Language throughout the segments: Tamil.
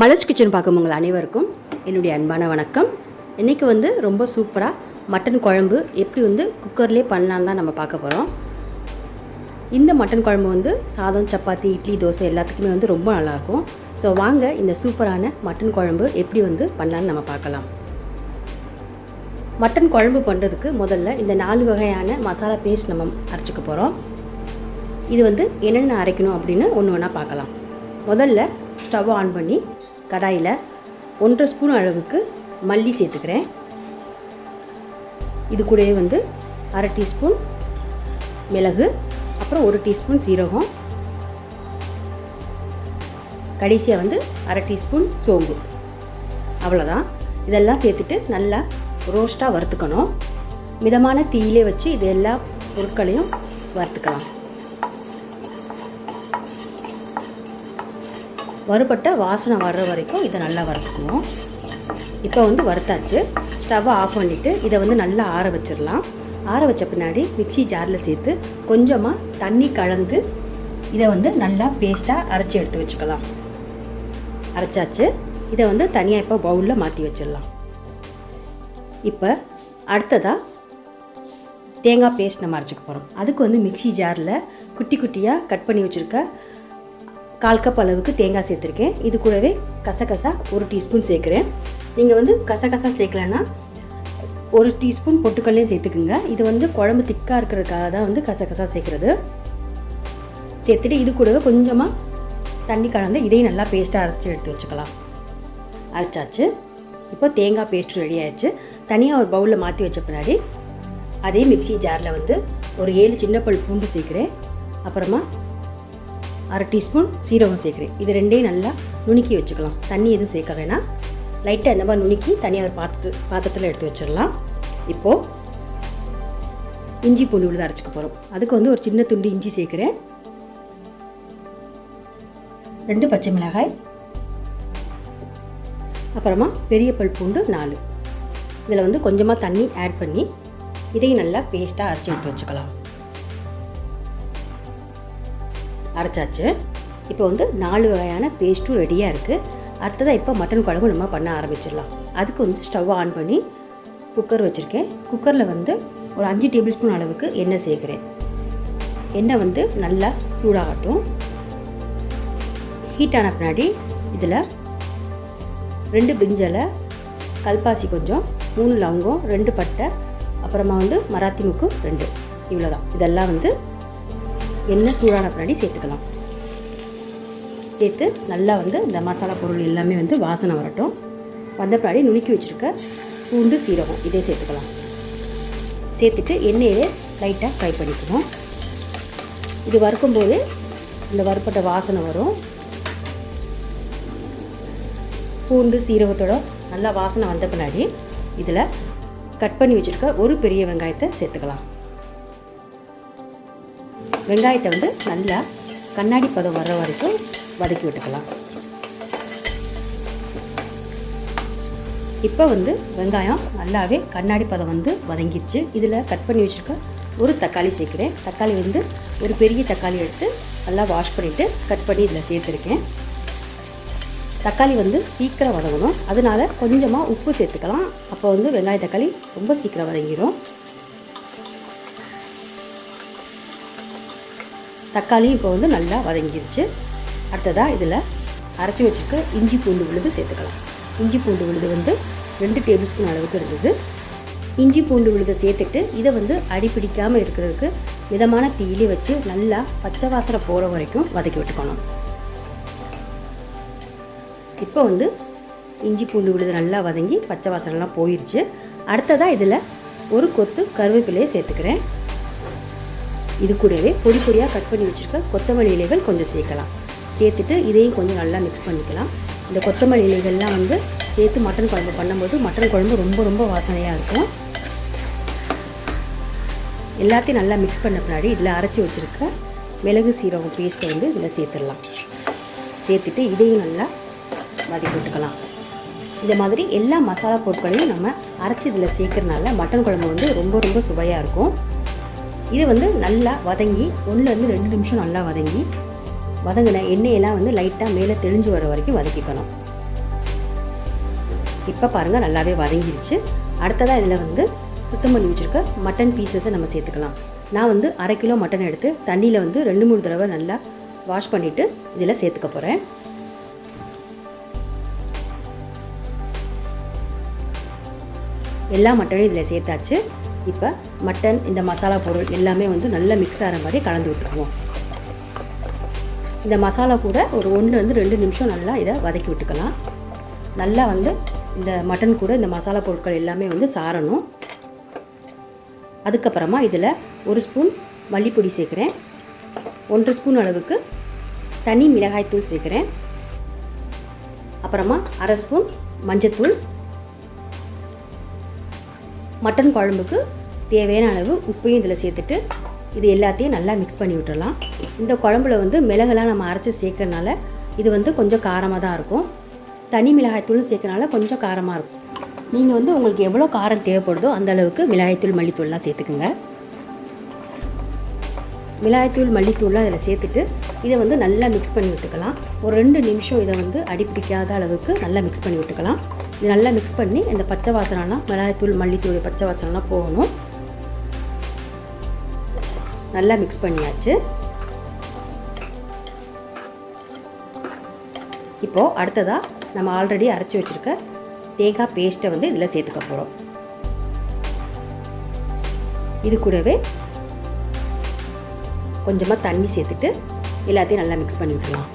மலர்ஸ் கிச்சன் பார்க்கும் உங்கள் அனைவருக்கும் என்னுடைய அன்பான வணக்கம். இன்றைக்கி ரொம்ப சூப்பராக மட்டன் குழம்பு எப்படி குக்கர்லேயே பண்ணலான்னு தான் நம்ம பார்க்க போகிறோம். இந்த மட்டன் குழம்பு சாதம், சப்பாத்தி, இட்லி, தோசை எல்லாத்துக்குமே ரொம்ப நல்லாயிருக்கும். ஸோ வாங்க இந்த சூப்பரான மட்டன் குழம்பு எப்படி பண்ணலான்னு நம்ம பார்க்கலாம். மட்டன் குழம்பு பண்ணுறதுக்கு முதல்ல இந்த 4 வகையான மசாலா பேஸ்ட் நம்ம அரைச்சிக்க போகிறோம். இது என்னென்ன அரைக்கணும் அப்படின்னு ஒன்று ஒன்றா பார்க்கலாம். முதல்ல ஸ்டவ் ஆன் பண்ணி கடாயில் 1.5 ஸ்பூன் அளவுக்கு மல்லி சேர்த்துக்கிறேன். இது கூடவே 1/2 டீஸ்பூன் மிளகு, அப்புறம் 1 டீஸ்பூன் சீரகம், கடைசியாக 1/2 டீஸ்பூன் சோம்பு. அவ்வளோதான். இதெல்லாம் சேர்த்துட்டு நல்லா ரோஸ்ட்டாக வறுத்துக்கணும். மிதமான தீயிலே வச்சு இது எல்லா பொருட்களையும் வறுத்துக்கலாம். வறுபட்ட வாசனை வர்ற வரைக்கும் இதை நல்லா வறுத்துக்குவோம். இப்போ வறுத்தாச்சு. ஸ்டவ்வை ஆஃப் பண்ணிவிட்டு இதை நல்லா ஆற வச்சிடலாம். ஆற வச்ச பின்னாடி மிக்ஸி ஜாரில் சேர்த்து கொஞ்சமாக தண்ணி கலந்து இதை நல்லா பேஸ்ட்டாக அரைச்சி எடுத்து வச்சுக்கலாம். அரைச்சாச்சு. இதை தனியாக இப்போ பவுலில் மாற்றி வச்சிடலாம். இப்போ அடுத்ததாக தேங்காய் பேஸ்ட் நம்ம அரைச்சிக்க போகிறோம். அதுக்கு மிக்ஸி ஜாரில் குட்டி குட்டியாக கட் பண்ணி வச்சுருக்க 1/4 கப் அளவுக்கு தேங்காய் சேர்த்துருக்கேன். இது கூடவே கசகசா 1 டீஸ்பூன் சேர்க்குறேன். நீங்கள் கசகசா சேர்க்கலன்னா 1 டீஸ்பூன் பொட்டுக்கல்லையும் சேர்த்துக்குங்க. இது குழம்பு திக்காக இருக்கிறதுக்காக தான் கசகசா சேர்க்குறது. சேர்த்துட்டு இது கூடவே கொஞ்சமாக தண்ணி கலந்து இதையும் நல்லா பேஸ்ட்டாக அரைச்சி எடுத்து வச்சுக்கலாம். அரைச்சாச்சு. இப்போ தேங்காய் பேஸ்ட் ரெடி ஆயிடுச்சு. தனியாக ஒரு பவுலில் மாற்றி வச்ச பின்னாடி அதே மிக்ஸி ஜாரில் ஒரு 7 சின்ன பல் பூண்டு சேர்க்குறேன். அப்புறமா 1/2 டீஸ்பூன் சீரகம் சேர்க்குறேன். இது ரெண்டையும் நல்லா நுணுக்கி வச்சுக்கலாம். தண்ணி எதுவும் சேர்க்க வேணாம். லைட்டாக இந்த மாதிரி நுணுக்கி தனியாக ஒரு பாத்திரத்தில் எடுத்து வச்சிடலாம். இப்போது இஞ்சி பூண்டு விழுது அரைச்சிக்க போகிறோம். அதுக்கு ஒரு சின்ன துண்டு இஞ்சி சேர்க்குறேன். 2 பச்சை மிளகாய், அப்புறமா பெரிய பல் பூண்டு 4. இதில் கொஞ்சமாக தண்ணி ஆட் பண்ணி இதையும் நல்லா பேஸ்ட்டாக அரைச்சி எடுத்து வச்சுக்கலாம். அரைச்சாச்சு. இப்போ 4 வகையான பேஸ்ட்டும் ரெடியாக இருக்குது. அடுத்ததாக இப்போ மட்டன் குழம்பு நம்ம பண்ண ஆரம்பிச்சிடலாம். அதுக்கு ஸ்டவ் ஆன் பண்ணி குக்கர் வச்சுருக்கேன். குக்கரில் ஒரு 5 டேபிள் ஸ்பூன் அளவுக்கு எண்ணெய் சேர்க்குறேன். எண்ணெய் நல்லா சூடாகட்டும். ஹீட் ஆன பின்னாடி இதில் 2 பிரிஞ்சலை, கல்பாசி கொஞ்சம், 3 லவங்கம், 2 பட்டை, அப்புறமா மராத்தி முக்கு 2. இவ்வளோதான். இதெல்லாம் எண்ணெய் சூடான பின்னாடி சேர்த்துக்கலாம். சேர்த்து நல்லா இந்த மசாலா பொருள் எல்லாமே வாசனை வரட்டும். வந்த பின்னாடி நுணுக்கி வச்சுருக்க பூண்டு, சீரகம் இதே சேர்த்துக்கலாம். சேர்த்துட்டு எண்ணெயிலே லைட்டாக ஃப்ரை பண்ணிக்கணும். இது வறுக்கும்போது இந்த வறுப்பட்ட வாசனை வரும். பூண்டு சீரகத்தோட நல்லா வாசனை வந்த பின்னாடி இதில் கட் பண்ணி வச்சுருக்க ஒரு பெரிய வெங்காயத்தை சேர்த்துக்கலாம். வெங்காயத்தை நல்லா கண்ணாடி பதம் வர்ற வரைக்கும் வதக்கி விட்டுக்கலாம். இப்போ வெங்காயம் நல்லாவே கண்ணாடி பதம் வதங்கிடுச்சு. இதில் கட் பண்ணி வச்சுருக்க ஒரு தக்காளி சேர்க்குறேன். தக்காளி ஒரு பெரிய தக்காளி எடுத்து நல்லா வாஷ் பண்ணிவிட்டு கட் பண்ணி இதில் சேர்த்துருக்கேன். தக்காளி சீக்கிரம் வதங்கணும். அதனால் கொஞ்சமாக உப்பு சேர்த்துக்கலாம். அப்போ வெங்காய தக்காளி ரொம்ப சீக்கிரம் வதங்கிடும். தக்காளியும் இப்போ நல்லா வதங்கிடுச்சு. அடுத்ததாக இதில் அரைச்சி வச்சுருக்க இஞ்சி பூண்டு விழுது சேர்த்துக்கலாம். இஞ்சி பூண்டு விழுது 2 டேபிள் ஸ்பூன் அளவுக்கு இருந்தது. இஞ்சி பூண்டு விழுதை சேர்த்துட்டு இதை அடி பிடிக்காமல் இருக்கிறதுக்கு மிதமான தீயிலே வச்சு நல்லா பச்சை வாசனை போகிற வரைக்கும் வதக்கி விட்டுக்கணும். இப்போ இஞ்சி பூண்டு விழுது நல்லா வதங்கி பச்சை வாசனைலாம் போயிடுச்சு. அடுத்ததாக இதில் ஒரு கொத்து கருவேப்பிலையை சேர்த்துக்கிறேன். இது கூடவே பொடி பொடியாக கட் பண்ணி வச்சுருக்க கொத்தமல்லி இலைகள் கொஞ்சம் சேர்க்கலாம். சேர்த்துட்டு இதையும் கொஞ்சம் நல்லா மிக்ஸ் பண்ணிக்கலாம். இந்த கொத்தமல்லி இலைகள்லாம் சேர்த்து மட்டன் குழம்பு பண்ணும்போது மட்டன் குழம்பு ரொம்ப ரொம்ப வாசனையாக இருக்கும். எல்லாத்தையும் நல்லா மிக்ஸ் பண்ண பின்னாடி இதில் அரைச்சி வச்சுருக்க மிளகு சீரகம் பேஸ்ட்டை இதில் சேர்த்துடலாம். சேர்த்துட்டு இதையும் நல்லா வதக்கி விட்டுக்கலாம். இந்த மாதிரி எல்லா மசாலா பொருட்களையும் நம்ம அரைச்சி இதில் சேர்க்கறனால மட்டன் குழம்பு ரொம்ப ரொம்ப சுவையாக இருக்கும். இது நல்லா வதங்கி 1-2 நிமிஷம் நல்லா வதங்கின எண்ணெயெல்லாம் லைட்டாக மேலே தெளிஞ்சு வர வரைக்கும் வதக்கிக்கணும். இப்போ பாருங்கள் நல்லாவே வதங்கிருச்சு. அடுத்ததாக இதில் வந்து சுத்தம் பண்ணி வச்சுருக்க மட்டன் பீசஸை நம்ம சேர்த்துக்கலாம். நான் வந்து 1/2 கிலோ மட்டன் எடுத்து தண்ணியில் வந்து 2-3 தடவை நல்லா வாஷ் பண்ணிவிட்டு இதில் சேர்த்துக்க போகிறேன். எல்லா மட்டனையும் இதில் சேர்த்தாச்சு. இப்போ மட்டன் இந்த மசாலா பொருள் எல்லாமே வந்து நல்லா மிக்ஸ் ஆகிற மாதிரி கலந்து விட்டுக்குவோம். இந்த மசாலா கூட ஒரு 1-2 நிமிஷம் நல்லா இதை வதக்கி விட்டுக்கலாம். நல்லா வந்து இந்த மட்டன் கூட இந்த மசாலா பொருட்கள் எல்லாமே வந்து சாரணும். அதுக்கப்புறமா இதில் 1 ஸ்பூன் மல்லிப்பொடி சேர்க்குறேன். 1 ஸ்பூன் அளவுக்கு தனி மிளகாய்த்தூள் சேர்க்குறேன். அப்புறமா 1/2 ஸ்பூன் மஞ்சத்தூள். மட்டன் குழம்புக்கு தேவையான அளவு உப்பையும் இதில் சேர்த்துட்டு இது எல்லாத்தையும் நல்லா மிக்ஸ் பண்ணி விட்டுடலாம். இந்த குழம்புல வந்து மிளகெல்லாம் நம்ம அரைச்சி சேர்க்கறனால இது வந்து கொஞ்சம் காரமாக தான் இருக்கும். தனி மிளகாய்த்தூளும் சேர்க்கறனால கொஞ்சம் காரமாக இருக்கும். நீங்கள் வந்து உங்களுக்கு எவ்வளோ காரம் தேவைப்படுதோ அந்த அளவுக்கு மிளகாய்த்தூள் மல்லித்தூள்லாம் சேர்த்துக்குங்க. மிளகாய்த்தூள் மல்லித்தூள்லாம் இதில் சேர்த்துட்டு இதை வந்து நல்லா மிக்ஸ் பண்ணி விட்டுக்கலாம். ஒரு 2 நிமிஷம் இதை வந்து அடிப்பிடிக்காத அளவுக்கு நல்லா மிக்ஸ் பண்ணி விட்டுக்கலாம். இது நல்லா மிக்ஸ் பண்ணி இந்த பச்சை வாசனைலாம் மிளகாய்த்தூள் மல்லித்தூள் பச்சை வாசனைலாம் போகணும். நல்லா மிக்ஸ் பண்ணியாச்சு. இப்போது அடுத்ததாக நம்ம ஆல்ரெடி அரைச்சி வச்சுருக்க தேங்காய் பேஸ்ட்டை வந்து இதில் சேர்த்துக்க போகிறோம். இது கூடவே கொஞ்சமாக தண்ணி சேர்த்துட்டு எல்லாத்தையும் நல்லா மிக்ஸ் பண்ணி விட்டுலாம்.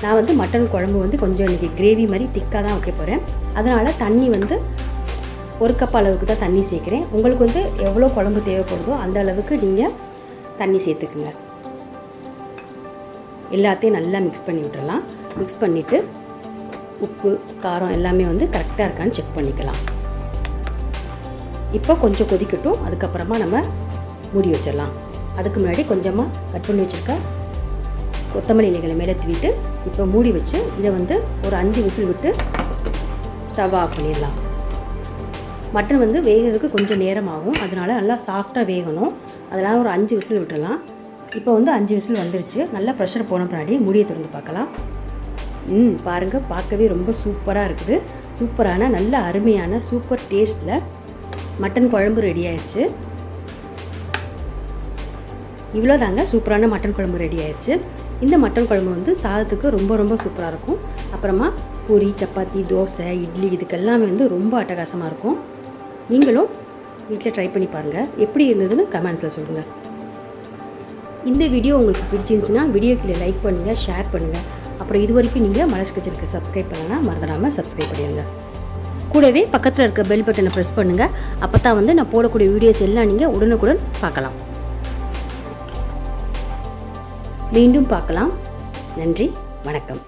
நான் வந்து மட்டன் குழம்பு வந்து கொஞ்சம் இன்றைக்கி கிரேவி மாதிரி திக்காக தான் வைக்க போகிறேன். அதனால் தண்ணி வந்து 1 கப் அளவுக்கு தான் தண்ணி சேர்க்குறேன். உங்களுக்கு வந்து எவ்வளோ குழம்பு தேவைப்படுதோ அந்த அளவுக்கு நீங்கள் தண்ணி சேர்த்துக்குங்க. எல்லாத்தையும் நல்லா மிக்ஸ் பண்ணி விட்டுடலாம். மிக்ஸ் பண்ணிவிட்டு உப்பு காரம் எல்லாமே வந்து கரெக்டாக இருக்கான்னு செக் பண்ணிக்கலாம். இப்போ கொஞ்சம் கொதிக்கட்டும். அதுக்கப்புறமா நம்ம மூடி வச்சிடலாம். அதுக்கு முன்னாடி கொஞ்சமாக கட் பண்ணி வச்சுருக்க கொத்தமல்லி இலைகளை மேலே தூவிட்டு இப்போ மூடி வச்சு இதை வந்து ஒரு 5 விசில் விட்டு ஸ்டவ் ஆஃப் பண்ணிடலாம். மட்டன் வந்து வேகிறதுக்கு கொஞ்சம் நேரம் ஆகும். அதனால் நல்லா சாஃப்டாக வேகணும். அதனால் ஒரு 5 விசில் விட்டுடலாம். இப்போ வந்து 5 விசில் வந்துருச்சு. நல்லா ப்ரெஷர் போன பின்னாடி மூடியை திறந்து பார்க்கலாம். பாருங்கள், பார்க்கவே ரொம்ப சூப்பராக இருக்குது. சூப்பரான நல்ல அருமையான சூப்பர் டேஸ்ட்டில் மட்டன் குழம்பு ரெடி ஆயிடுச்சு. இவ்வளோ தாங்க, சூப்பரான மட்டன் குழம்பு ரெடி ஆயிடுச்சு. இந்த மட்டன் குழம்பு வந்து சாதத்துக்கு ரொம்ப ரொம்ப சூப்பராக இருக்கும். அப்புறமா பூரி, சப்பாத்தி, தோசை, இட்லி இதுக்கெல்லாமே வந்து ரொம்ப அட்டகாசமாக இருக்கும். நீங்களும் வீட்டில் ட்ரை பண்ணி பாருங்கள். எப்படி இருந்ததுன்னு கமெண்ட்ஸில் சொல்லுங்கள். இந்த வீடியோ உங்களுக்கு பிடிச்சிருந்துச்சுன்னா வீடியோ கீழே லைக் பண்ணுங்கள், ஷேர் பண்ணுங்கள். அப்புறம் இது வரைக்கும் நீங்கள் மலர்ஸ் கிச்சனுக்கு சப்ஸ்கிரைப் பண்ணலன்னா மறந்துடாமல் சப்ஸ்கிரைப் பண்ணிடுங்க. கூடவே பக்கத்தில் இருக்க பெல் பட்டனை ப்ரெஸ் பண்ணுங்கள். அப்போ தான் வந்து நான் போடக்கூடிய வீடியோஸ் எல்லாம் நீங்கள் உடனுக்குடன் பார்க்கலாம். மீண்டும் பார்க்கலாம். நன்றி, வணக்கம்.